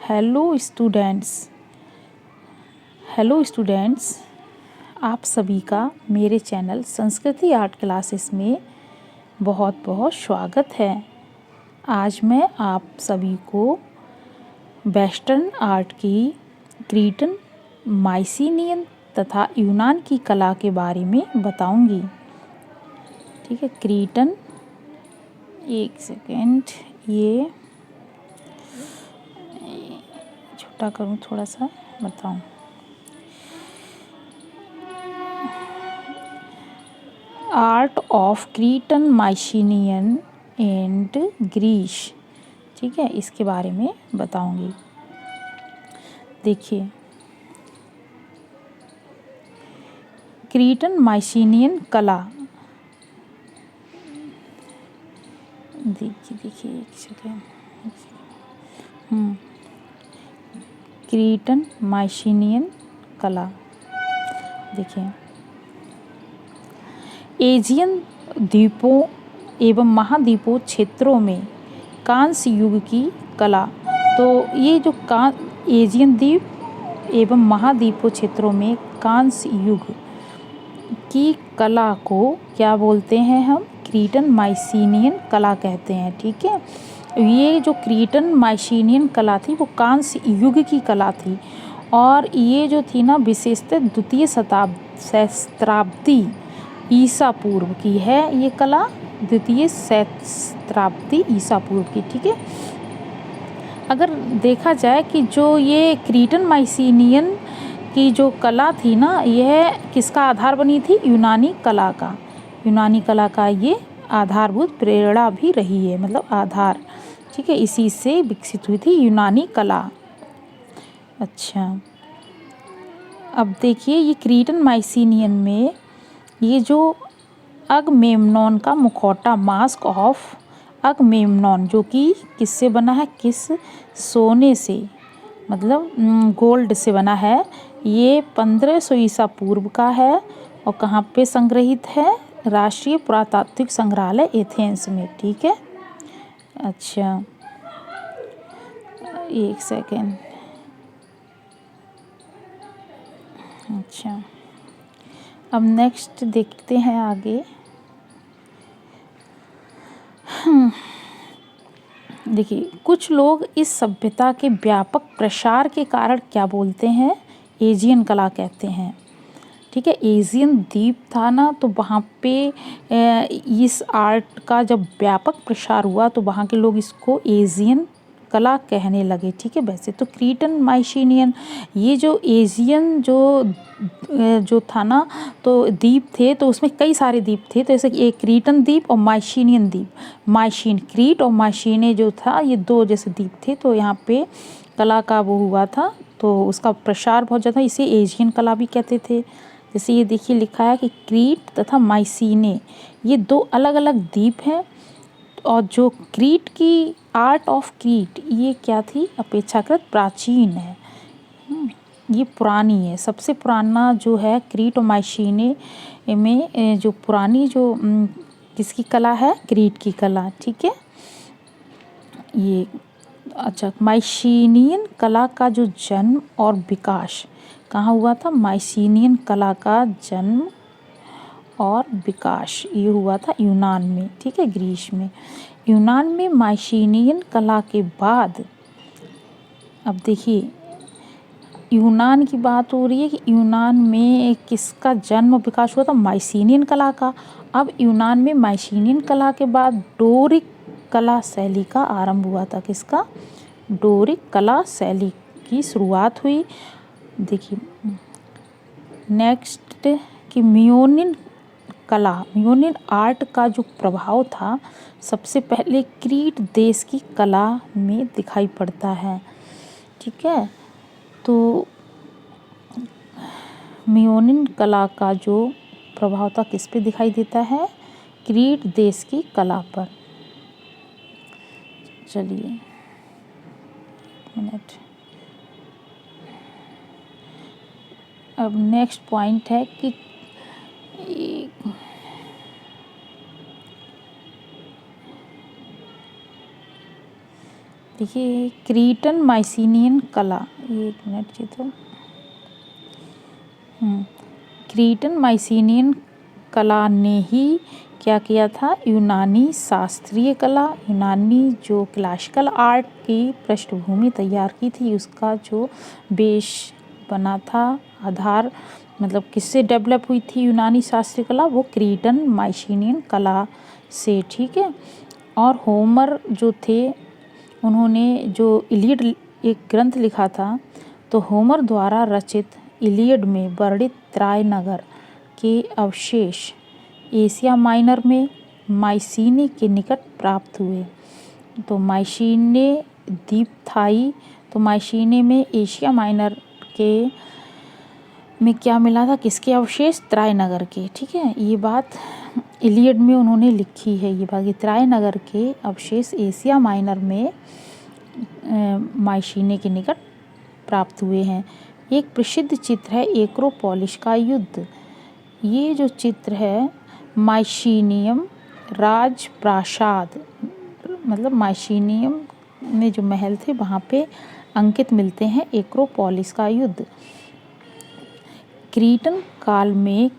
Hello students hello students आप सभी का मेरे चैनल संस्कृति आर्ट क्लासेस में बहुत बहुत स्वागत है। आज मैं आप सभी को वेस्टर्न आर्ट की क्रीटन, माइसीनियन तथा यूनान की कला के बारे में बताऊंगी। ठीक है, क्रीटन, एक सेकेंड, ये छोटा करूँ थोड़ा सा, बताऊँ। Art of Cretan, Mycenaean and Greece. ठीक है, इसके बारे में बताऊंगी। देखिए, क्रीटन माइसीनियन कला, देखिए एक सेकेंड। क्रीटन माइसीनियन कला, देखिए, एशियन द्वीपों एवं महाद्वीपों क्षेत्रों में कांस्य युग की कला। तो ये जो एशियन द्वीप एवं महाद्वीपों क्षेत्रों में कांस्य युग की कला को क्या बोलते हैं हम? क्रीटन माइसीनियन कला कहते हैं। ठीक है, ये जो क्रीटन माइसीनियन कला थी वो कांस्य युग की कला थी, और ये जो थी ना विशेषतः द्वितीय सहस्त्राब्दी ईसा पूर्व की है। ये कला द्वितीय सहस्त्राब्दी ईसा पूर्व की। ठीक है, अगर देखा जाए कि जो ये क्रीटन माइसीनियन की जो कला थी ना, यह किसका आधार बनी थी? यूनानी कला का। यूनानी कला का ये आधारभूत प्रेरणा भी रही है, मतलब आधार। ठीक है, इसी से विकसित हुई थी यूनानी कला। अच्छा, अब देखिए, ये क्रीटन माइसीनियन में ये जो अगमेम्नॉन का मुखौटा, मास्क ऑफ अगमेम्नॉन, जो कि किससे बना है? किस सोने से, मतलब गोल्ड से बना है। ये 1500 ईसा पूर्व का है और कहाँ पे संग्रहित है? राष्ट्रीय पुरातात्विक संग्रहालय एथेंस में। ठीक है, अच्छा, एक सेकेंड। अच्छा, अब नेक्स्ट देखते हैं आगे। देखिए, कुछ लोग इस सभ्यता के व्यापक प्रसार के कारण क्या बोलते हैं? एशियन कला कहते हैं। ठीक है, एशियन द्वीप था ना, तो वहाँ पे इस आर्ट का जब व्यापक प्रसार हुआ तो वहाँ के लोग इसको एशियन कला कहने लगे। ठीक है, वैसे तो क्रीटन माइसीनियन, ये जो एशियन जो था ना, तो द्वीप थे, तो उसमें कई सारे द्वीप थे। तो जैसे एक क्रीटन द्वीप और माइसीनियन द्वीप। माइसीन, क्रीट और माइसीने जो था, ये दो जैसे द्वीप थे। तो यहाँ पे कला का वो हुआ था, तो उसका प्रसार बहुत ज़्यादा, इसे एशियन कला भी कहते थे। जैसे ये देखिए, लिखा है कि क्रीट तथा माइसीने ये दो अलग अलग द्वीप हैं, और जो क्रीट की आर्ट ऑफ क्रीट ये क्या थी? अपेक्षाकृत प्राचीन है। ये पुरानी है, सबसे पुराना जो है क्रीट और माइसीने में जो पुरानी जो किसकी कला है? क्रीट की कला। ठीक है, ये अच्छा, माइसीनियन कला का जो जन्म और विकास कहाँ हुआ था? माइसीनियन कला का जन्म और विकास ये हुआ था यूनान में। ठीक है, ग्रीस में। यूनान में माइसीनियन कला के बाद, अब देखिए, यूनान की बात हो रही है कि यूनान में किसका जन्म विकास हुआ था? माइसीनियन कला का। अब यूनान में माइसीनियन कला के बाद डोरिक कला शैली का आरंभ हुआ था। किसका? डोरिक कला शैली की शुरुआत हुई। देखिए, नेक्स्ट कि मियोनिन कला, मियोनिन आर्ट का जो प्रभाव था सबसे पहले क्रीट देश की कला में दिखाई पड़ता है। ठीक है, तो मियोनिन कला का जो प्रभाव था किस पे दिखाई देता है? क्रीट देश की कला पर। चलिए, मिनट। अब नेक्स्ट पॉइंट है कि देखिए क्रीटन माइसिनियन कला, एक मिनट चित्र, क्रीटन माइसिनियन कला ने ही क्या किया था, यूनानी शास्त्रीय कला, यूनानी जो क्लासिकल आर्ट की पृष्ठभूमि तैयार की थी, उसका जो बेस बना था, आधार मतलब किससे डेवलप हुई थी यूनानी शास्त्रीय कला, वो क्रीटन माइसिनियन कला से, ठीक है। और होमर जो थे उन्होंने जो इलियड एक ग्रंथ लिखा था, तो होमर द्वारा रचित इलियड में वर्णित त्राय नगर के अवशेष एशिया माइनर में माइसीने के निकट प्राप्त हुए। तो माइसीने द्वीप थाई, तो माइसीने में एशिया माइनर के में क्या मिला था, किसके अवशेष, त्राय नगर के, ठीक है। ये बात इलियड में उन्होंने लिखी है, ये बात त्राय नगर के अवशेष एशिया माइनर में माइसीने के निकट प्राप्त हुए हैं। एक प्रसिद्ध चित्र है एक्रोपोलिस का युद्ध। ये जो चित्र है माइसीनियम राजप्रासाद, मतलब माइसीनियम में जो महल थे वहाँ पे अंकित मिलते हैं एक्रोपोलिस का युद्ध। क्रीटन काल में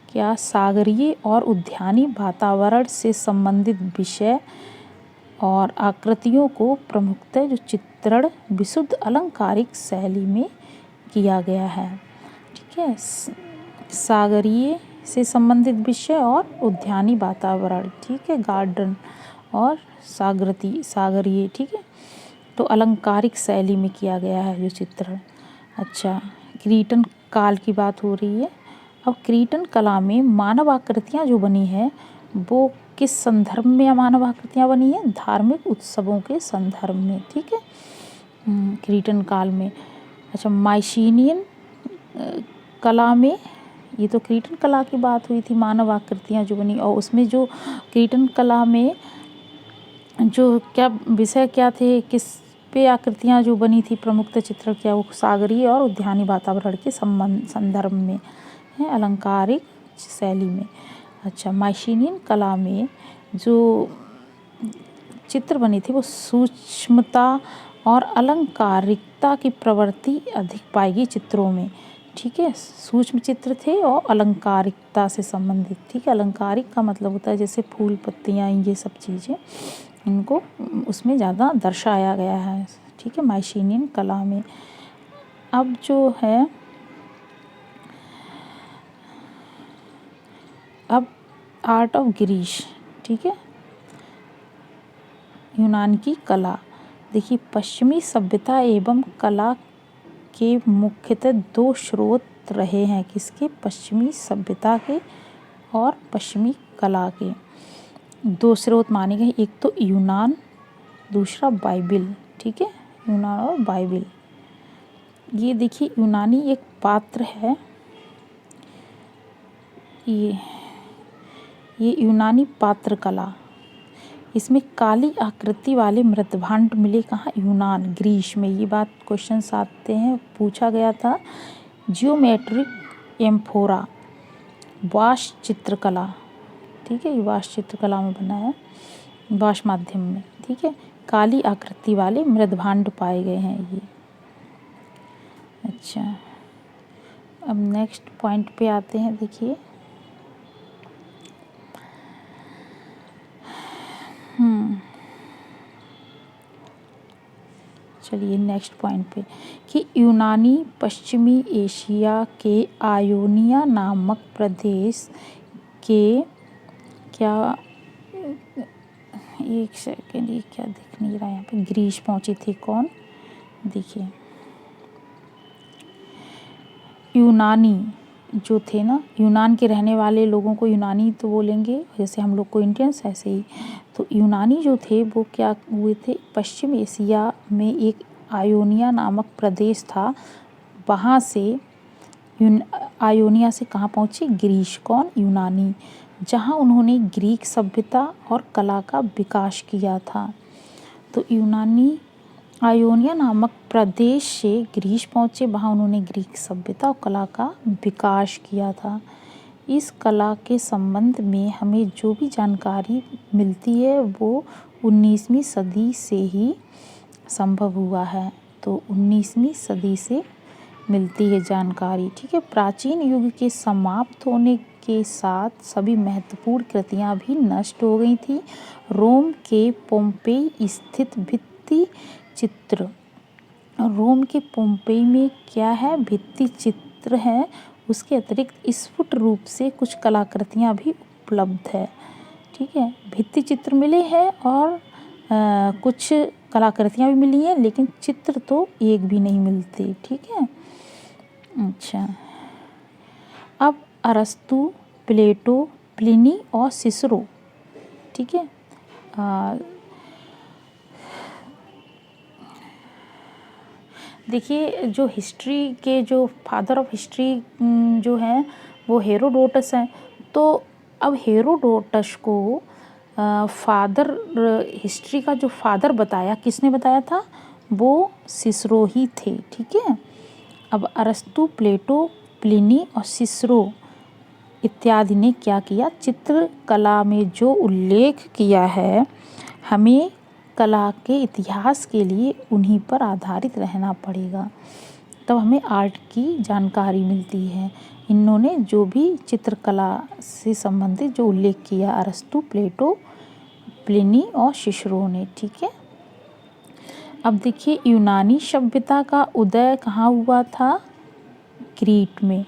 क्या सागरीय और उद्यानी वातावरण से संबंधित विषय और आकृतियों को प्रमुखतः जो चित्रण विशुद्ध अलंकारिक शैली में किया गया है, ठीक है। सागरीय से संबंधित विषय और उद्यानी वातावरण, ठीक है, गार्डन और सागरीय, ठीक है, तो अलंकारिक शैली में किया गया है ये चित्रण। अच्छा, क्रीटन काल की बात हो रही है। अब क्रीटन कला में मानव आकृतियाँ जो बनी है वो किस संदर्भ में मानव आकृतियाँ बनी है, धार्मिक उत्सवों के संदर्भ में, ठीक है, क्रीटन काल में। अच्छा, माइसीनियन कला में, ये तो क्रीटन कला की बात हुई थी, मानव आकृतियाँ जो बनी, और उसमें जो क्रीटन कला में जो क्या विषय क्या थे, किस पे आकृतियाँ जो बनी थी प्रमुखतः चित्र, क्या वो सागरीय और उद्यानी वातावरण के संदर्भ में है, अलंकारिक शैली में। अच्छा, माइसीनियन कला में जो चित्र बनी थी वो सूक्ष्मता और अलंकारिकता की प्रवृत्ति अधिक पाएगी चित्रों में, ठीक है। सूक्ष्म चित्र थे और अलंकारिकता से संबंधित, ठीक है। अलंकारिक का मतलब होता है जैसे फूल पत्तियाँ, ये सब चीज़ें, इनको उसमें ज़्यादा दर्शाया गया है, ठीक है, माइसीनियन कला में। अब जो है अब आर्ट ऑफ ग्रीस, ठीक है, यूनान की कला। देखिए पश्चिमी सभ्यता एवं कला के मुख्यतः दो स्रोत रहे हैं, किसके, पश्चिमी सभ्यता के और पश्चिमी कला के दो स्रोत माने गए, एक तो यूनान, दूसरा बाइबिल, ठीक है, यूनान और बाइबिल। ये देखिए यूनानी एक पात्र है, ये यूनानी पात्र कला, इसमें काली आकृति वाले मृदभांड मिले कहाँ, यूनान, ग्रीस में। ये बात क्वेश्चंस आते हैं, पूछा गया था। जियोमेट्रिक एम्फोरा, वाश चित्रकला, ठीक है, ये वाश चित्रकला में बना है, वाश माध्यम में, ठीक है, काली आकृति वाले मृदभांड पाए गए हैं ये। अच्छा, अब नेक्स्ट पॉइंट पे आते हैं। देखिए चलिए नेक्स्ट पॉइंट पे कि यूनानी पश्चिमी एशिया के आयोनिया नामक प्रदेश के क्या, एक सेकेंड, ये क्या दिख नहीं रहा है यहाँ पे, ग्रीस पहुँचे थे कौन, देखिए यूनानी जो थे ना, यूनान के रहने वाले लोगों को यूनानी तो बोलेंगे, जैसे हम लोग को इंडियंस, ऐसे ही। तो यूनानी जो थे वो क्या हुए थे, पश्चिम एशिया में एक आयोनिया नामक प्रदेश था, वहाँ से आयोनिया से कहाँ पहुँचे, ग्रीस, कौन, यूनानी, जहाँ उन्होंने ग्रीक सभ्यता और कला का विकास किया था। तो यूनानी आयोनिया नामक प्रदेश से ग्रीस पहुँचे, वहाँ उन्होंने ग्रीक सभ्यता और कला का विकास किया था। इस कला के संबंध में हमें जो भी जानकारी मिलती है वो 19वीं सदी से ही संभव हुआ है? तो 19वीं सदी से मिलती है जानकारी। ठीक है, प्राचीन युग के समाप्त होने के साथ सभी महत्वपूर्ण कृतियां भी नष्ट हो गई थी। रोम के पोम्पेई स्थित भित्ति चित्र, रोम के पोम्पेई में क्या है? भित्ति चित्र है। उसके अतिरिक्त स्फुट रूप से कुछ कलाकृतियां भी उपलब्ध है। ठीक है, भित्ति चित्र मिले हैं और कुछ कलाकृतियां भी मिली हैं, लेकिन चित्र तो एक भी नहीं मिलते। ठीक है, अच्छा, अब अरस्तु, प्लेटो, प्लिनी और सिसरो। ठीक है, देखिए जो हिस्ट्री के जो फादर ऑफ हिस्ट्री जो हैं वो हेरोडोटस हैं। तो अब हेरोडोटस को फादर हिस्ट्री का जो फादर बताया, किसने बताया था? वो सिसरो ही थे। ठीक है, अब अरस्तु, प्लेटो, प्लिनी और सिसरो इत्यादि ने क्या किया? चित्रकला में जो उल्लेख किया है, हमें कला के इतिहास के लिए उन्हीं पर आधारित रहना पड़ेगा, तब हमें आर्ट की जानकारी मिलती है। इन्होंने जो भी चित्रकला से संबंधित जो उल्लेख किया, अरस्तु, प्लेटो, प्लिनी और सिसरो ने। ठीक है, अब देखिए यूनानी सभ्यता का उदय कहाँ हुआ था? क्रीट में।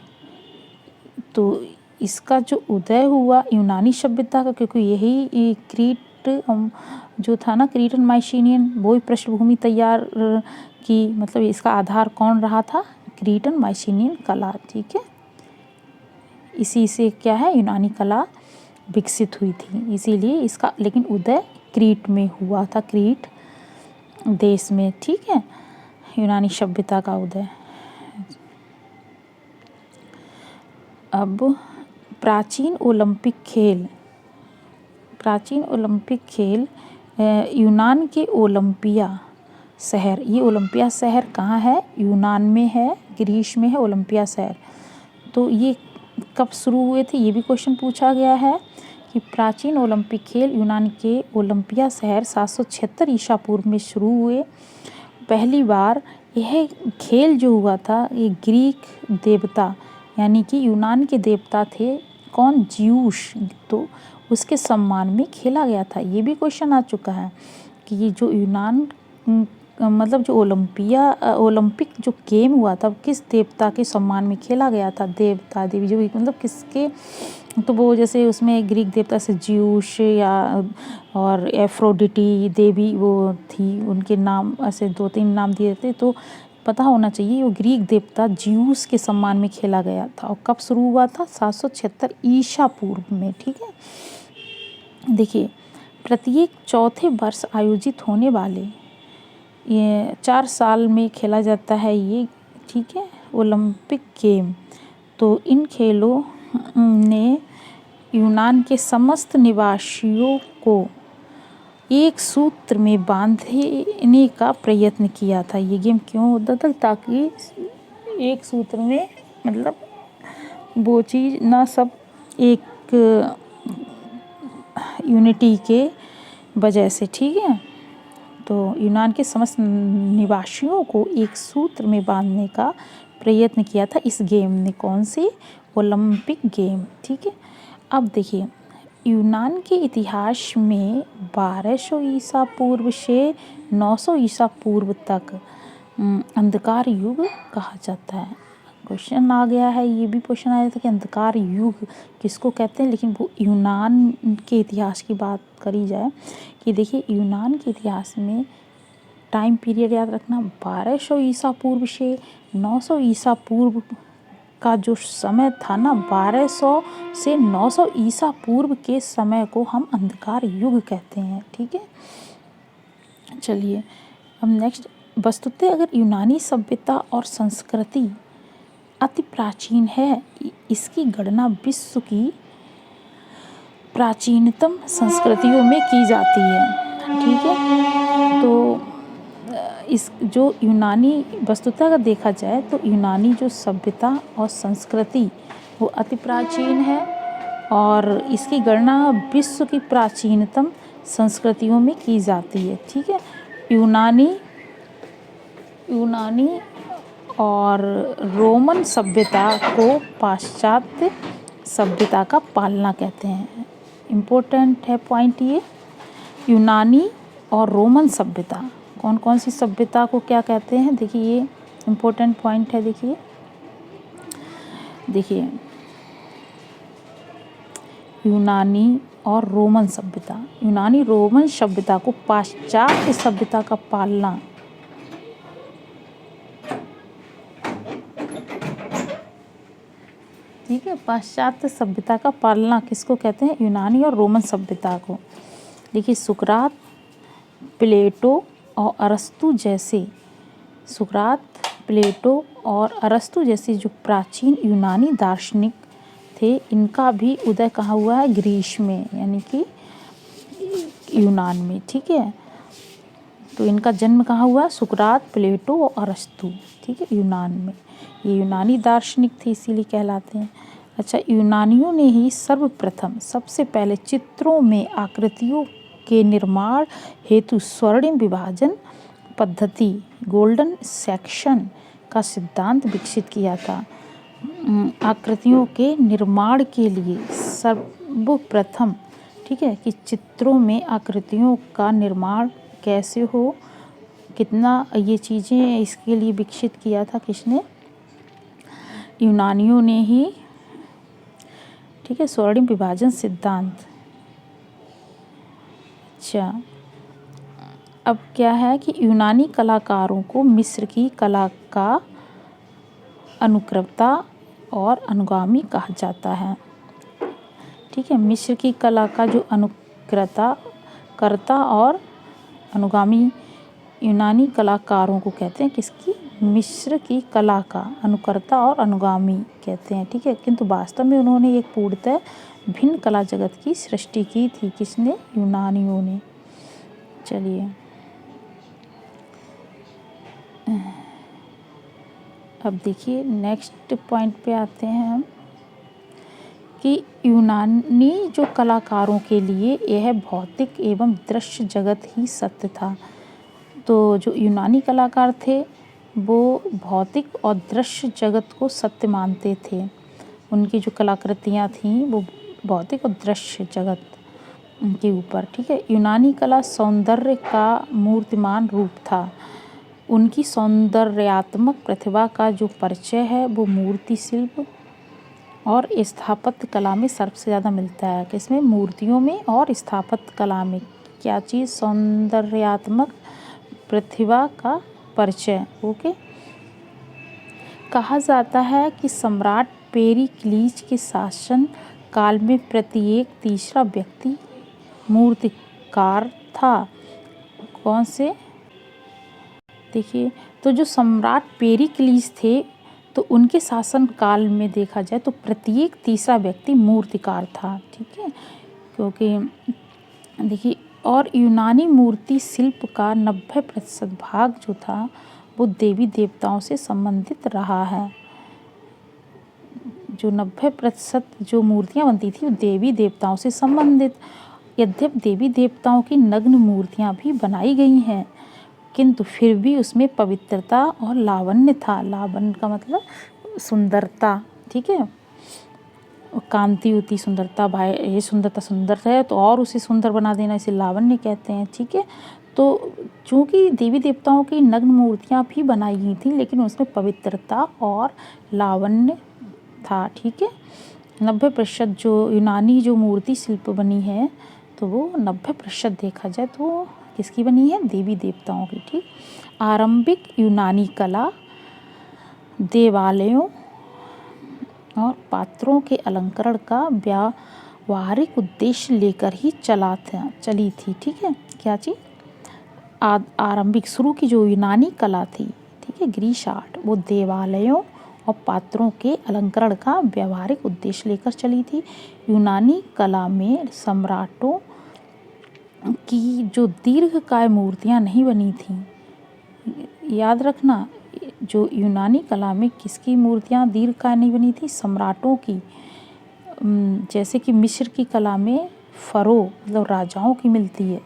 तो इसका जो उदय हुआ यूनानी सभ्यता का, क्योंकि यही क्रीट जो था ना, क्रीटन माइसिनियन, वो ही पृष्ठभूमि तैयार की, मतलब इसका आधार कौन रहा था? क्रीटन माइसिनियन कला। ठीक है, इसी से क्या है? यूनानी कला विकसित हुई थी, इसीलिए इसका लेकिन उदय क्रीट में हुआ था, क्रीट देश में। ठीक है, यूनानी सभ्यता का उदय। अब प्राचीन ओलंपिक खेल, प्राचीन ओलंपिक खेल यूनान के ओलंपिया शहर, ये ओलंपिया शहर कहाँ है? यूनान में है, ग्रीस में है ओलंपिया शहर। तो ये कब शुरू हुए थे? ये भी क्वेश्चन पूछा गया है कि प्राचीन ओलंपिक खेल यूनान के ओलंपिया शहर 776 ईसा पूर्व में शुरू हुए। पहली बार यह खेल जो हुआ था, ये ग्रीक देवता यानी कि यूनान के देवता थे कौन? ज्यूस, तो उसके सम्मान में खेला गया था। ये भी क्वेश्चन आ चुका है कि ये जो यूनान मतलब जो ओलंपिक जो गेम हुआ था, किस देवता के सम्मान में खेला गया था? देवता देवी जो मतलब किसके, तो वो जैसे उसमें ग्रीक देवता से ज्यूस या और एफ्रोडिटी देवी वो थी, उनके नाम ऐसे 2-3 नाम दिए थे, तो पता होना चाहिए वो ग्रीक देवता ज्यूस के सम्मान में खेला गया था। और कब शुरू हुआ था? 776 ईसा पूर्व में। ठीक है, देखिए प्रत्येक चौथे वर्ष आयोजित होने वाले, ये 4 साल में खेला जाता है ये। ठीक है, ओलंपिक गेम। तो इन खेलों ने यूनान के समस्त निवासियों को एक सूत्र में बांधने का प्रयत्न किया था। ये गेम क्यों होता था? ताकि एक सूत्र में, मतलब वो चीज़ ना, सब एक यूनिटी के वजह से। ठीक है, तो यूनान के समस्त निवासियों को एक सूत्र में बांधने का प्रयत्न किया था इस गेम ने। कौन सी? Olympic game. ठीक है, अब देखिए यूनान के इतिहास में 1200 ईसा पूर्व से 900 ईसा पूर्व तक अंधकार युग कहा जाता है। क्वेश्चन आ गया है, ये भी क्वेश्चन आया था कि अंधकार युग किसको कहते हैं, लेकिन वो यूनान के इतिहास की बात करी जाए कि देखिए यूनान के इतिहास में टाइम पीरियड याद रखना, 1200 ईसा पूर्व से 900 ईसा पूर्व का जो समय था ना, 1200 से 900 ईसा पूर्व के समय को हम अंधकार युग कहते हैं। ठीक है, चलिए अब नेक्स्ट, वस्तुतः अगर यूनानी सभ्यता और संस्कृति अति प्राचीन है, इसकी गणना विश्व की प्राचीनतम संस्कृतियों में की जाती है। ठीक है, तो इस जो यूनानी वस्तुतः अगर देखा जाए तो यूनानी जो सभ्यता और संस्कृति वो अति प्राचीन है और इसकी गणना विश्व की प्राचीनतम संस्कृतियों में की जाती है। ठीक है, यूनानी यूनानी और रोमन सभ्यता को पाश्चात्य सभ्यता का पालना कहते हैं। इम्पोर्टेंट है पॉइंट ये। यूनानी और रोमन सभ्यता, कौन कौन सी सभ्यता को क्या कहते हैं, देखिए ये इम्पोर्टेंट पॉइंट है। देखिए यूनानी और रोमन सभ्यता, यूनानी रोमन सभ्यता को पाश्चात्य सभ्यता का पालना, ठीक है, पाश्चात्य सभ्यता का पालना किसको कहते हैं, यूनानी और रोमन सभ्यता को। देखिए सुकरात, प्लेटो और अरस्तु जैसे, सुकरात, प्लेटो और अरस्तु जैसे जो प्राचीन यूनानी दार्शनिक थे, इनका भी उदय कहाँ हुआ है, ग्रीस में, यानी कि यूनान में, ठीक है। तो इनका जन्म कहाँ हुआ, सुकरात, प्लेटो और अरस्तु, ठीक है, यूनान में। ये यूनानी दार्शनिक थे इसीलिए कहलाते हैं। अच्छा, यूनानियों ने ही सर्वप्रथम सबसे पहले चित्रों में आकृतियों के निर्माण हेतु स्वर्णिम विभाजन पद्धति, गोल्डन सेक्शन का सिद्धांत विकसित किया था। आकृतियों के निर्माण के लिए सर्वप्रथम, ठीक है, कि चित्रों में आकृतियों का निर्माण कैसे हो, कितना ये चीज़ें इसके लिए विकसित किया था किसने, यूनानियों ने ही, ठीक है, स्वर्णिम विभाजन सिद्धांत। अच्छा, अब क्या है कि यूनानी कलाकारों को मिस्र की कला का अनुकर्ता और अनुगामी कहा जाता है, ठीक है। मिस्र की कला का जो करता और अनुगामी यूनानी कलाकारों को कहते हैं, किसकी, मिस्र की कला का अनुकर्ता और अनुगामी कहते हैं, ठीक है। किंतु वास्तव में उन्होंने एक पूर्णतः भिन्न कला जगत की सृष्टि की थी, किसने, यूनानियों ने। चलिए अब देखिए नेक्स्ट पॉइंट पे आते हैं हम, कि यूनानी जो कलाकारों के लिए यह भौतिक एवं दृश्य जगत ही सत्य था। तो जो यूनानी कलाकार थे वो भौतिक और दृश्य जगत को सत्य मानते थे। उनकी जो कलाकृतियाँ थीं वो भौतिक और दृश्य जगत के ऊपर, ठीक है। यूनानी कला सौंदर्य का मूर्तिमान रूप था। उनकी सौंदर्यात्मक प्रतिभा का जो परिचय है वो मूर्ति शिल्प और स्थापत्य कला में सबसे ज़्यादा मिलता है। किसमें, मूर्तियों में और स्थापत्य कला में। क्या चीज़, सौंदर्यात्मक प्रतिभा का परिचय, ओके। कहा जाता है कि सम्राट पेरिक्लीज के शासन काल में प्रत्येक तीसरा व्यक्ति मूर्तिकार था। कौन से, देखिए, तो जो सम्राट पेरिक्लीज थे तो उनके शासन काल में देखा जाए तो प्रत्येक तीसरा व्यक्ति मूर्तिकार था, ठीक है। क्योंकि देखिए, और यूनानी मूर्ति शिल्प का 90% भाग जो था वो देवी देवताओं से संबंधित रहा है। जो 90% जो मूर्तियाँ बनती थी वो देवी देवताओं से संबंधित। यद्यपि देवी देवताओं की नग्न मूर्तियाँ भी बनाई गई हैं, किंतु फिर भी उसमें पवित्रता और लावण्य था। लावण्य का मतलब सुंदरता, ठीक है, कांति होती सुंदरता। भाई ये सुंदरता सुंदर है तो और उसे सुंदर बना देना, इसे लावण्य कहते हैं, ठीक है। तो चूँकि देवी देवताओं की नग्न मूर्तियाँ भी बनाई गई थी लेकिन उसमें पवित्रता और लावण्य था, ठीक है। 90% जो यूनानी जो मूर्ति शिल्प बनी है तो वो 90% देखा जाए तो किसकी बनी है, देवी देवताओं की, ठीक। आरंभिक यूनानी कला देवालयों और पात्रों के अलंकरण का व्यावहारिक उद्देश्य लेकर ही चली थी, ठीक है। क्या चीज़, आरंभिक शुरू की जो यूनानी कला थी, ठीक है, ग्रीस आर्ट, वो देवालयों और पात्रों के अलंकरण का व्यावहारिक उद्देश्य लेकर चली थी। यूनानी कला में सम्राटों की जो दीर्घकाय मूर्तियाँ नहीं बनी थी। याद रखना, जो यूनानी कला में किसकी मूर्तियाँ दीर्घकाय नहीं बनी थी, सम्राटों की। जैसे कि मिस्र की कला में फ़रो मतलब राजाओं की मिलती है,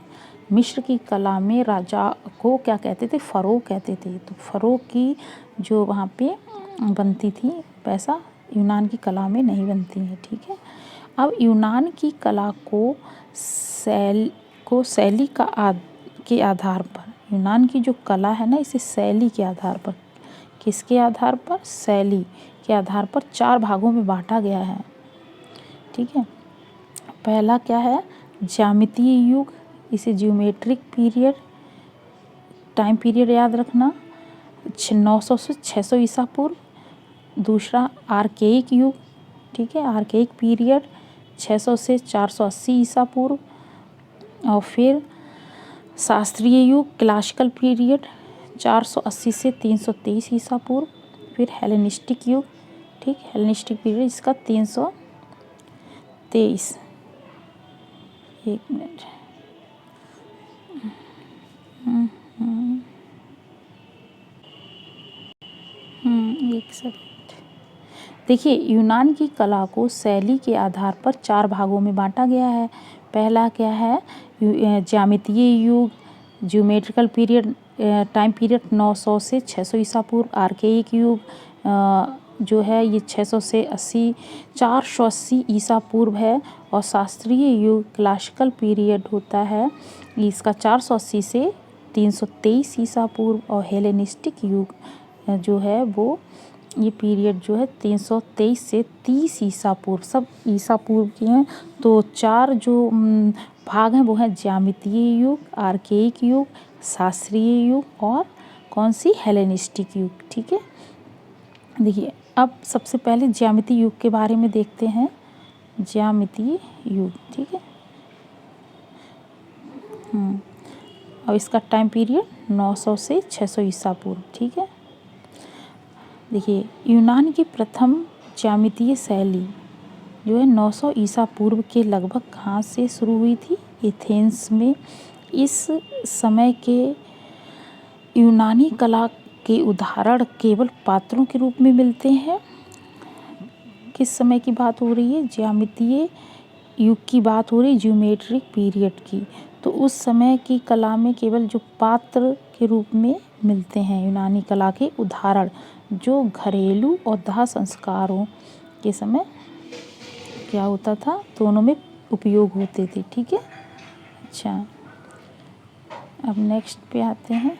मिस्र की कला में राजा को क्या कहते थे, फ़रो कहते थे। तो फ़रो की जो वहाँ पे बनती थी पैसा यूनान की कला में नहीं बनती है, ठीक है। अब यूनान की कला को शैली के आधार पर, यूनान की जो कला है ना, इसे शैली के आधार पर, किसके आधार पर, शैली के आधार पर 4 भागों में बांटा गया है, ठीक है। पहला क्या है, ज्यामितीय युग, इसे ज्योमेट्रिक पीरियड, टाइम पीरियड याद रखना 900 से 600 ईसा पूर्व। दूसरा आर्केइक युग, ठीक है, आर्केइक पीरियड 600 से 480 ईसा पूर्व। और फिर शास्त्रीय युग, क्लासिकल पीरियड 480 से 323 ईसा पूर्व। फिर हेलेनिस्टिक युग, ठीक, हेलेनिस्टिक पीरियड इसका 323। एक मिनट, एक सेकंड। देखिए, यूनान की कला को शैली के आधार पर 4 भागों में बांटा गया है। पहला क्या है, ज्यामितीय युग, ज्योमेट्रिकल पीरियड, टाइम पीरियड 900 से 600 ईसा पूर्व। आर्केइक युग जो है ये 600 से 480 ईसा पूर्व है। और शास्त्रीय युग, क्लासिकल पीरियड होता है इसका 480 से 323 ईसा पूर्व। और हेलेनिस्टिक युग जो है वो ये पीरियड जो है 323 से 30 ईसा पूर्व, सब ईसा पूर्व के हैं। तो 4 जो भाग हैं वो हैं ज्यामितीय युग, आर्केइक युग, शास्त्रीय युग और कौन सी, हेलेनिस्टिक युग, ठीक है। देखिए, अब सबसे पहले ज्यामितीय युग के बारे में देखते हैं। ज्यामितीय युग, ठीक है। और इसका टाइम पीरियड 900 से 600 ईसा पूर्व, ठीक है। देखिए, यूनान की प्रथम ज्यामितीय शैली जो है 900 ईसा पूर्व के लगभग कहाँ से शुरू हुई थी, एथेंस में। इस समय के यूनानी कला के उदाहरण केवल पात्रों के रूप में मिलते हैं। किस समय की बात हो रही है, ज्यामितीय युग की बात हो रही है, ज्योमेट्रिक पीरियड की। तो उस समय की कला में केवल जो पात्र के रूप में मिलते हैं यूनानी कला के उदाहरण, जो घरेलू और दाह संस्कारों के समय क्या होता था, दोनों में उपयोग होते थे, ठीक है। अच्छा, अब नेक्स्ट पे आते हैं।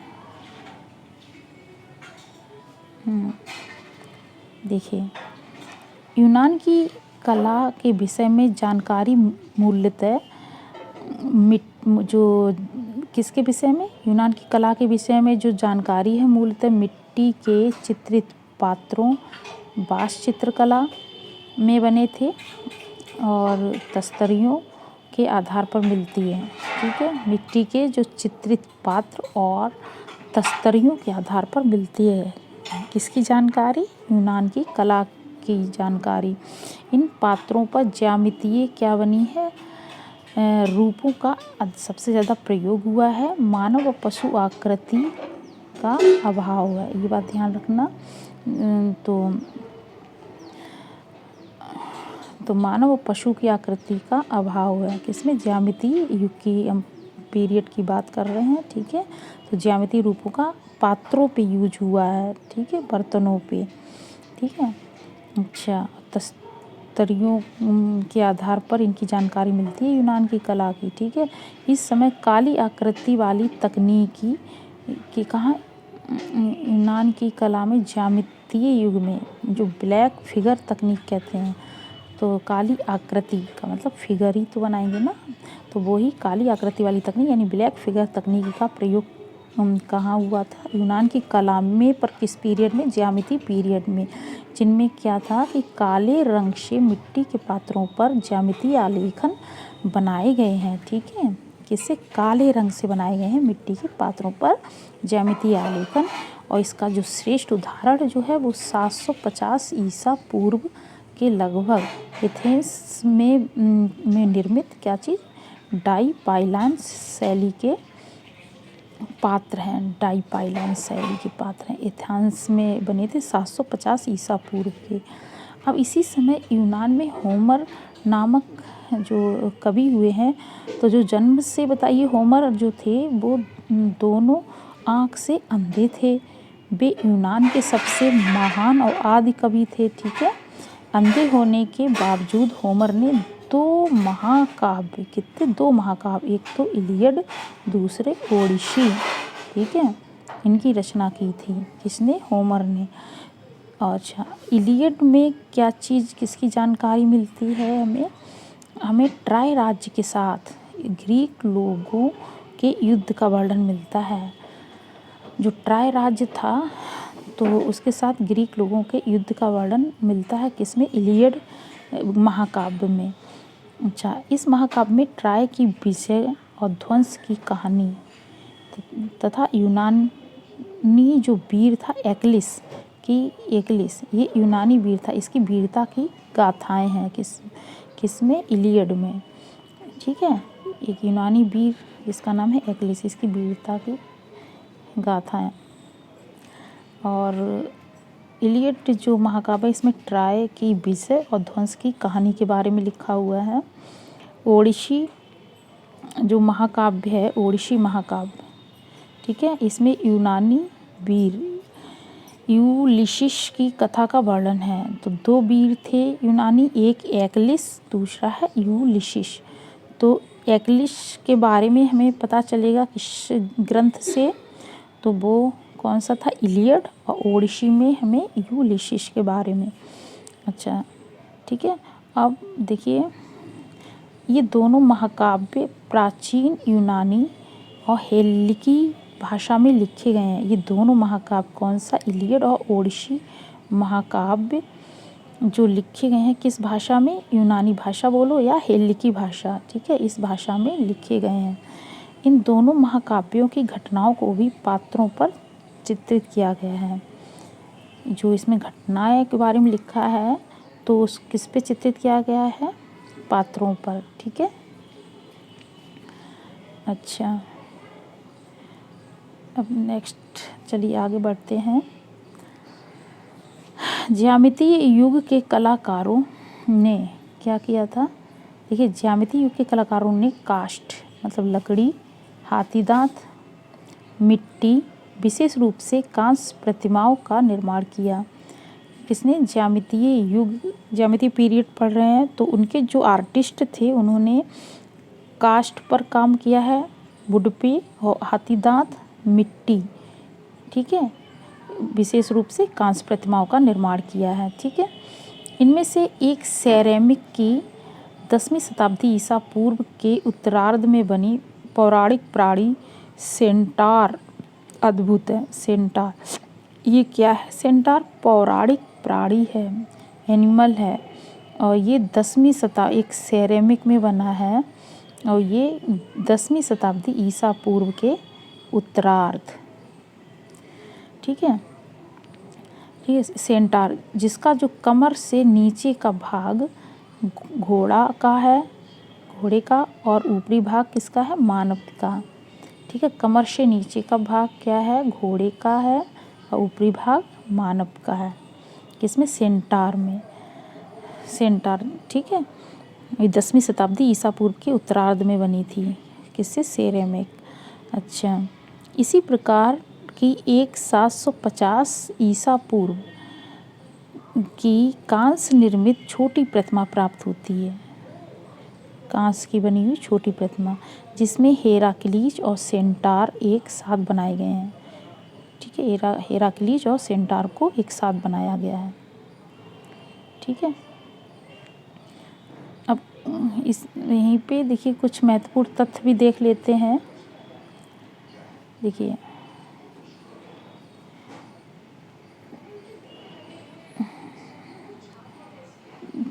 देखिए, यूनान की कला के विषय में जानकारी मूलतः जो किसके विषय में, यूनान की कला के विषय में जो जानकारी है मूलतः मिट्टी के चित्रित पात्रों, बाँस चित्रकला में बने थे और तस्तरियों के आधार पर मिलती है, ठीक है। मिट्टी के जो चित्रित पात्र और तस्तरियों के आधार पर मिलती है किसकी जानकारी, यूनान की कला की जानकारी। इन पात्रों पर ज्यामितीय क्या बनी है, रूपों का सबसे ज़्यादा प्रयोग हुआ है। मानव व पशु आकृति का अभाव है, ये बात ध्यान रखना। तो मानव व पशु की आकृति का अभाव है किसमें, ज्यामितीय युग की हम पीरियड की बात कर रहे हैं, ठीक है। तो ज्यामितीय रूपों का पात्रों पे यूज हुआ है, ठीक है, बर्तनों पे, ठीक है। अच्छा, तस्तरियों के आधार पर इनकी जानकारी मिलती है यूनान की कला की, ठीक है। इस समय काली आकृति वाली तकनीकी की कहाँ, यूनान की कला में ज्यामितीय युग में जो ब्लैक फिगर तकनीक कहते हैं। तो काली आकृति का मतलब फिगर ही तो बनाएंगे ना, तो वो ही काली आकृति वाली तकनीक यानी ब्लैक फिगर तकनीक का प्रयोग कहाँ हुआ था, यूनान की कला में। पर किस पीरियड में, ज्यामितीय पीरियड में, जिनमें क्या था कि काले रंग से मिट्टी के पात्रों पर ज्यामितीय आलेखन बनाए गए हैं, ठीक है। किससे, काले रंग से बनाए गए हैं मिट्टी के पात्रों पर ज्यामितीय आलेखन। और इसका जो श्रेष्ठ उदाहरण जो है वो 750 ईसा पूर्व के लगभग एथेंस में निर्मित क्या चीज़, डाईपाइलान शैली के पात्र हैं। डाईपाइलान शैली के पात्र हैं, एथेंस में बने थे 750 ईसा पूर्व के। अब इसी समय यूनान में होमर नामक जो कवि हुए हैं, तो जो जन्म से बताइए होमर जो थे वो दोनों आँख से अंधे थे। वे यूनान के सबसे महान और आदि कवि थे। ठीक है, अंधे होने के बावजूद होमर ने 2 महाकाव्य, कितने 2 महाकाव्य, एक तो इलियड, दूसरे ओडिसी, ठीक है, इनकी रचना की थी। किसने? होमर ने। अच्छा, इलियड में क्या चीज़, किसकी जानकारी मिलती है हमें ट्राय राज्य के साथ ग्रीक लोगों के युद्ध का वर्णन मिलता है। जो ट्राय राज्य था तो उसके साथ ग्रीक लोगों के युद्ध का वर्णन मिलता है किसमें? इलियड महाकाव्य में। अच्छा, इस महाकाव्य में ट्राय की विजय और ध्वंस की कहानी तथा यूनानी जो वीर था एक्लिस, ये यूनानी वीर था, इसकी वीरता की गाथाएं हैं किसमें? इलियड में। ठीक है, एक यूनानी वीर जिसका नाम है एक्लिस, इसकी वीरता की गाथाएं। और इलियड जो महाकाव्य, इसमें ट्राय की विजय और ध्वंस की कहानी के बारे में लिखा हुआ है। ओडिसी जो महाकाव्य है, ओडिसी महाकाव्य, ठीक है, इसमें यूनानी वीर यूलिसिस की कथा का वर्णन है। तो 2 वीर थे यूनानी, एक एक्लिस, दूसरा है यूलिसिस। तो एक्लिस के बारे में हमें पता चलेगा किस ग्रंथ से? तो वो कौन सा था? इलियड। और ओडिसी में हमें यूलिसिस के बारे में। अच्छा, ठीक है, अब देखिए ये दोनों महाकाव्य प्राचीन यूनानी और हेलेनिक भाषा में लिखे गए हैं। ये दोनों महाकाव्य कौन सा? इलियड और ओडिसी महाकाव्य जो लिखे गए हैं किस भाषा में? यूनानी भाषा बोलो या हेलेनिक भाषा, ठीक है, इस भाषा में लिखे गए हैं। इन दोनों महाकाव्यों की घटनाओं को भी पात्रों पर चित्रित किया गया है। जो इसमें घटनाएं के बारे में लिखा है तो उस किस पे चित्रित किया गया है? पात्रों पर। ठीक है, अच्छा, अब नेक्स्ट चलिए आगे बढ़ते हैं। ज्यामितीय युग के कलाकारों ने क्या किया था? देखिए, ज्यामितीय युग के कलाकारों ने काष्ठ मतलब लकड़ी, हाथी दांत, मिट्टी, विशेष रूप से कांस्य प्रतिमाओं का निर्माण किया। किसने? ज्यामितीय पीरियड पढ़ रहे हैं तो उनके जो आर्टिस्ट थे उन्होंने काष्ठ पर काम किया है, वुड पे, और हाथी दांत, मिट्टी, ठीक है, विशेष रूप से कांस्य प्रतिमाओं का निर्माण किया है। ठीक है, इनमें से एक सेरेमिक की 10वीं शताब्दी ईसा पूर्व के उत्तरार्ध में बनी पौराणिक प्राणी सेंटार अद्भुत है। सेंटार, ये क्या है? सेंटार पौराणिक प्राणी है, एनिमल है, और ये 10वीं शताब्दी एक सेरेमिक में बना है और ये 10वीं शताब्दी ईसा पूर्व के उत्तरार्ध। ठीक है, सेंटार जिसका जो कमर से नीचे का भाग घोड़े का और ऊपरी भाग किसका है? मानव का। ठीक है, कमर से नीचे का भाग क्या है? घोड़े का है और ऊपरी भाग मानव का है। किसमें? सेंटार में। सेंटार, ठीक है, ये 10वीं शताब्दी ईसा पूर्व के उत्तरार्ध में बनी थी। किससे? सेरेमिक। अच्छा, इसी प्रकार की एक 750 ईसा पूर्व की कांस्य निर्मित छोटी प्रतिमा प्राप्त होती है। कांस्य की बनी हुई छोटी प्रतिमा जिसमें हेराक्लीज और सेंटार एक साथ बनाए गए हैं। ठीक है, हेराक्लीज और सेंटार को एक साथ बनाया गया है। ठीक है, अब यहीं पे देखिए कुछ महत्वपूर्ण तथ्य भी देख लेते हैं। देखिए,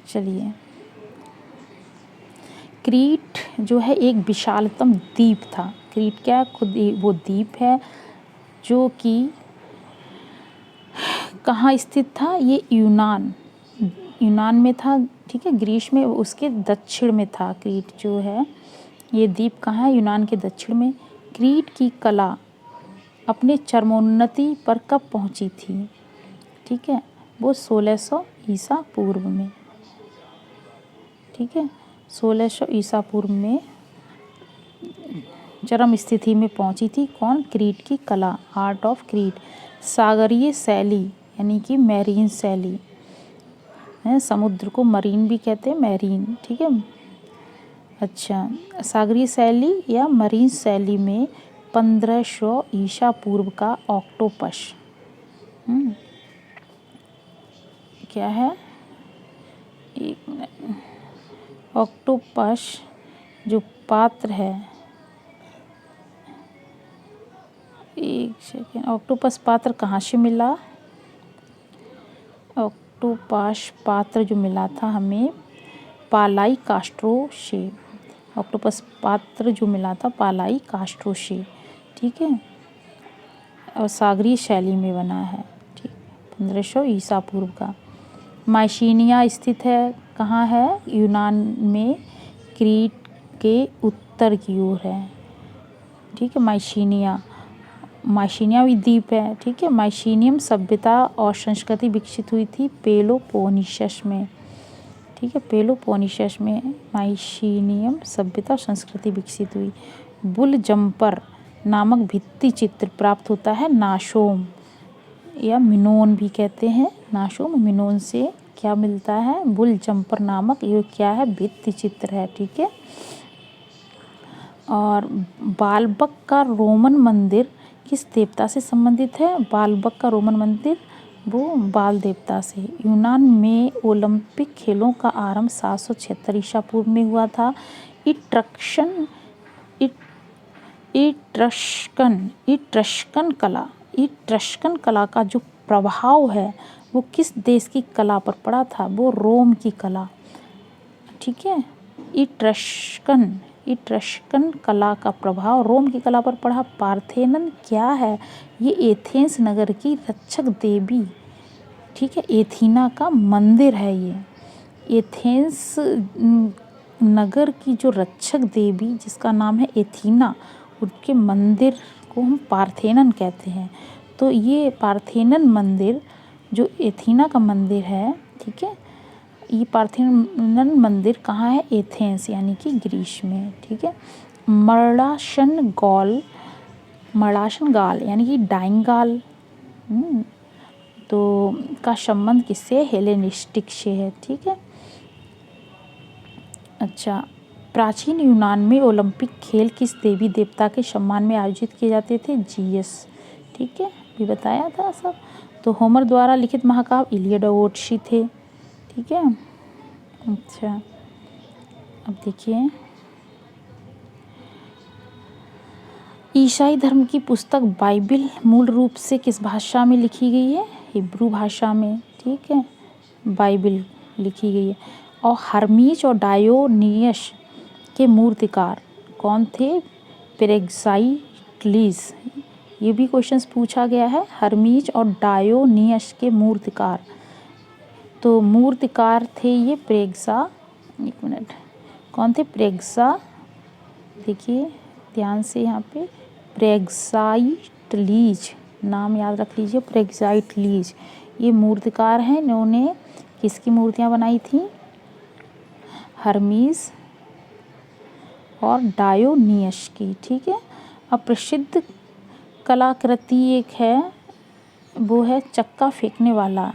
चलिए, क्रीट जो है एक विशालतम द्वीप था। क्रीट क्या? खुद वो द्वीप है जो कि कहाँ स्थित था? ये यूनान में था। ठीक है, ग्रीस में, उसके दक्षिण में था। क्रीट जो है ये द्वीप कहाँ है? यूनान के दक्षिण में। क्रीट की कला अपने चरमोन्नति पर कब पहुँची थी? ठीक है, वो 1600 ईसा पूर्व में। ठीक है, 1600 ईसा पूर्व में चरम स्थिति में पहुंची थी। कौन? क्रीट की कला, आर्ट ऑफ क्रीट। सागरीय शैली यानी कि मैरीन शैली है, समुद्र को मरीन भी कहते हैं, मैरीन, ठीक है। अच्छा, सागरीय शैली या मरीन शैली में 1500 ईसा पूर्व का ऑक्टोपस क्या है? एक मिनट। ऑक्टोपस जो पात्र है, एक सेकेंड, ऑक्टोपस पात्र कहाँ से मिला? ऑक्टोपस पात्र जो मिला था हमें पालाई कास्ट्रो से। ऑक्टोपस पात्र जो मिला था पालाई कास्ट्रो से, ठीक है। और सागरीय शैली में बना है, ठीक, 1500 ईसा पूर्व का। माइसीनिया स्थित है, कहाँ है? यूनान में, क्रीट के उत्तर की ओर है, ठीक है। माइसीनिया भी द्वीप है, ठीक है। माइसीनियम सभ्यता और संस्कृति विकसित हुई थी पेलोपोनेसस में, ठीक है। पेलोपोनेसस में माइसीनियम सभ्यता और संस्कृति विकसित हुई। बुल जम्पर नामक भित्ति चित्र प्राप्त होता है नाशोम या मिनोन भी कहते हैं। नाशोम मिनोन से क्या मिलता है? बुल जम्पर नामक ये क्या है? भित्ति चित्र है, ठीक है। और बालबक का रोमन मंदिर किस देवता से संबंधित है? बालबक का रोमन मंदिर वो बाल देवता से। यूनान में ओलंपिक खेलों का आरंभ 776 ईसा पूर्व में हुआ था। इट्रस्कन कला का जो प्रभाव है वो किस देश की कला पर पड़ा था? वो रोम की कला, ठीक है। इट्रस्कन कला का प्रभाव रोम की कला पर पड़ा। पार्थेनन क्या है? ये एथेंस नगर की रक्षक देवी, ठीक है, एथीना का मंदिर है ये। एथेंस नगर की जो रक्षक देवी जिसका नाम है एथीना, उनके मंदिर को हम पार्थेनन कहते हैं। तो ये पार्थेनन मंदिर जो एथीना का मंदिर है, ठीक है, ये पार्थेनन मंदिर कहाँ है? एथेंस यानी कि ग्रीस में, ठीक है। मर्डाशन गाल यानी कि डाइंग गाल तो का संबंध किससे? हेलेनिस्टिक से है, ठीक है। अच्छा, प्राचीन यूनान में ओलंपिक खेल किस देवी देवता के सम्मान में आयोजित किए जाते थे? जीएस, ठीक है, भी बताया था सब। तो होमर द्वारा लिखित महाकाव्य इलियड और ओडिसी थे, ठीक है। अच्छा, अब देखिए, ईसाई धर्म की पुस्तक बाइबिल मूल रूप से किस भाषा में लिखी गई है? हिब्रू भाषा में, ठीक है, बाइबिल लिखी गई है। और हर्मीज और डायोनियस के मूर्तिकार कौन थे? प्रेग्जाइटलीज। ये भी क्वेश्चंस पूछा गया है, हर्मीज और डायोनियस के मूर्तिकार। तो मूर्तिकार थे ये प्रेग्जा, एक मिनट, कौन थे? प्रेग्जा, देखिए ध्यान से यहाँ पे, प्रेग्जाइटलीज नाम याद रख लीजिए, प्रेग्जाइटलीज ये मूर्तिकार हैं। इन्होंने किसकी मूर्तियाँ बनाई थी? हर्मीज और डायोनियस की, ठीक है। अब प्रसिद्ध कलाकृति एक है, वो है चक्का फेंकने वाला।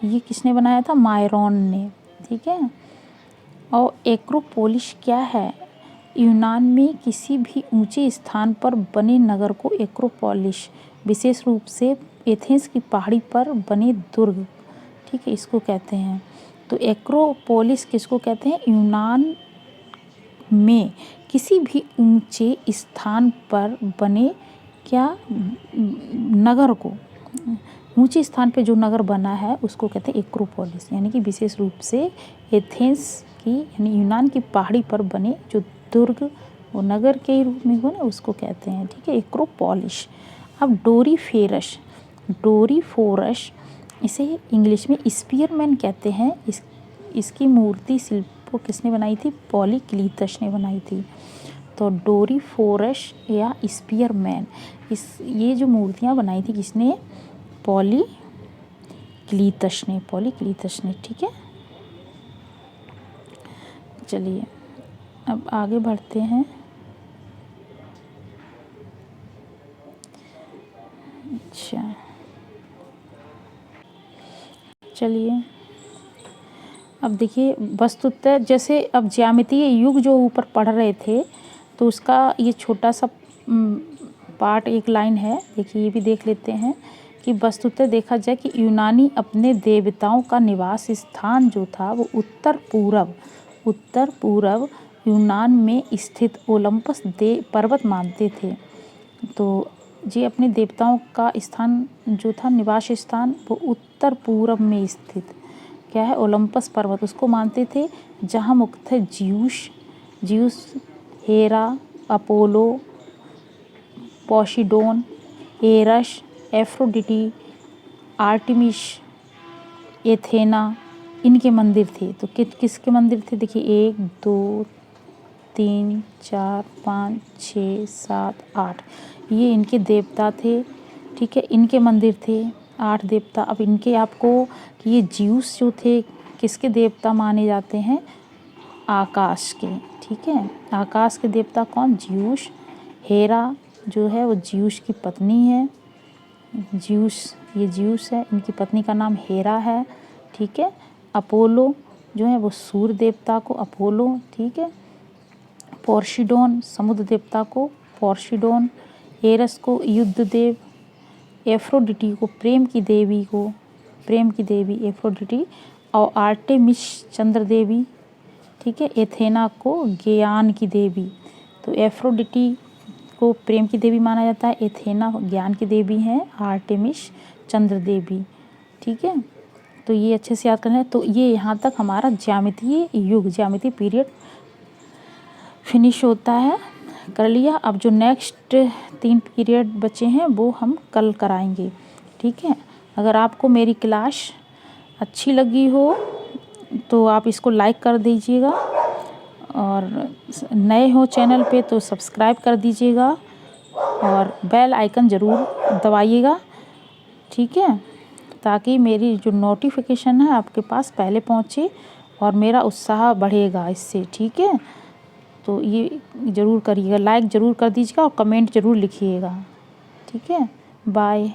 ये किसने बनाया था? मायरॉन ने, ठीक है। और एक्रोपोलिस क्या है? यूनान में किसी भी ऊंचे स्थान पर बने नगर को एक्रोपोलिस, विशेष रूप से एथेंस की पहाड़ी पर बने दुर्ग, ठीक है, इसको कहते हैं। तो एक्रोपोलिस किसको कहते हैं? यूनान में किसी भी ऊंचे स्थान पर बने क्या नगर को, ऊंचे स्थान पे जो नगर बना है उसको कहते हैं एक्रोपोलिस, यानी कि विशेष रूप से एथेंस की यानी यूनान की पहाड़ी पर बने जो दुर्ग वो नगर के रूप में हो ना, उसको कहते हैं, ठीक है, एक्रोपोलिस। अब डोरीफोरस इसे इंग्लिश में स्पीयरमैन कहते हैं। इसकी मूर्ति शिल्प किसने बनाई थी? पॉलीक्लीतस ने बनाई थी। तो डोरीफोरस या स्पीयरमैन, ये जो मूर्तियाँ बनाई थी किसने? पॉलीक्लीतस ने, ठीक है। चलिए अब आगे बढ़ते हैं। अच्छा, चलिए अब देखिए वस्तुतः जैसे अब ज्यामितीय युग जो ऊपर पढ़ रहे थे तो उसका ये छोटा सा पार्ट एक लाइन है, देखिए ये भी देख लेते हैं कि वस्तुतः देखा जाए कि यूनानी अपने देवताओं का निवास स्थान जो था वो उत्तर पूर्व यूनान में स्थित ओलंपस पर्वत मानते थे। तो ये अपने देवताओं का स्थान जो था, निवास स्थान, वो उत्तर पूर्व में स्थित क्या है, ओलंपस पर्वत, उसको मानते थे, जहाँ मुख्यतः Zeus, Hera, Apollo, Poseidon, Ares, Aphrodite, Artemis, Athena, इनके मंदिर थे। तो किसके मंदिर थे, देखिए 1 2 3 4 5 6 7 8, ये इनके देवता थे। ठीक है, इनके मंदिर थे 8 देवता। अब इनके आपको कि ये ज्यूस जो थे किसके देवता माने जाते हैं, आकाश के। ठीक है, आकाश के देवता कौन, ज्यूस। हेरा जो है वो ज्यूस की पत्नी है, ये ज्यूस है, इनकी पत्नी का नाम हेरा है। ठीक है, अपोलो जो है वो सूर्य देवता को अपोलो, ठीक है, पोर्सिडोन समुद्र देवता को पोर्सिडोन, एरस को युद्ध देव, एफ्रोडिटी को प्रेम की देवी एफ्रोडिटी, और आर्टेमिस चंद्र देवी। ठीक है, एथेना को ज्ञान की देवी। तो एफ्रोडिटी को प्रेम की देवी माना जाता है, एथेना ज्ञान की देवी हैं, आर्टेमिस चंद्र देवी। ठीक है, तो ये अच्छे से याद करना है। तो ये यहाँ तक हमारा ज्यामितीय पीरियड फिनिश होता है, कर लिया। अब जो नेक्स्ट 3 पीरियड बचे हैं वो हम कल कराएंगे। ठीक है, अगर आपको मेरी क्लास अच्छी लगी हो तो आप इसको लाइक कर दीजिएगा, और नए हो चैनल पे तो सब्सक्राइब कर दीजिएगा, और बेल आइकन ज़रूर दबाइएगा। ठीक है, ताकि मेरी जो नोटिफिकेशन है आपके पास पहले पहुँचे और मेरा उत्साह बढ़ेगा इससे। ठीक है, तो ये ज़रूर करिएगा, लाइक ज़रूर कर दीजिएगा और कमेंट ज़रूर लिखिएगा। ठीक है, बाय।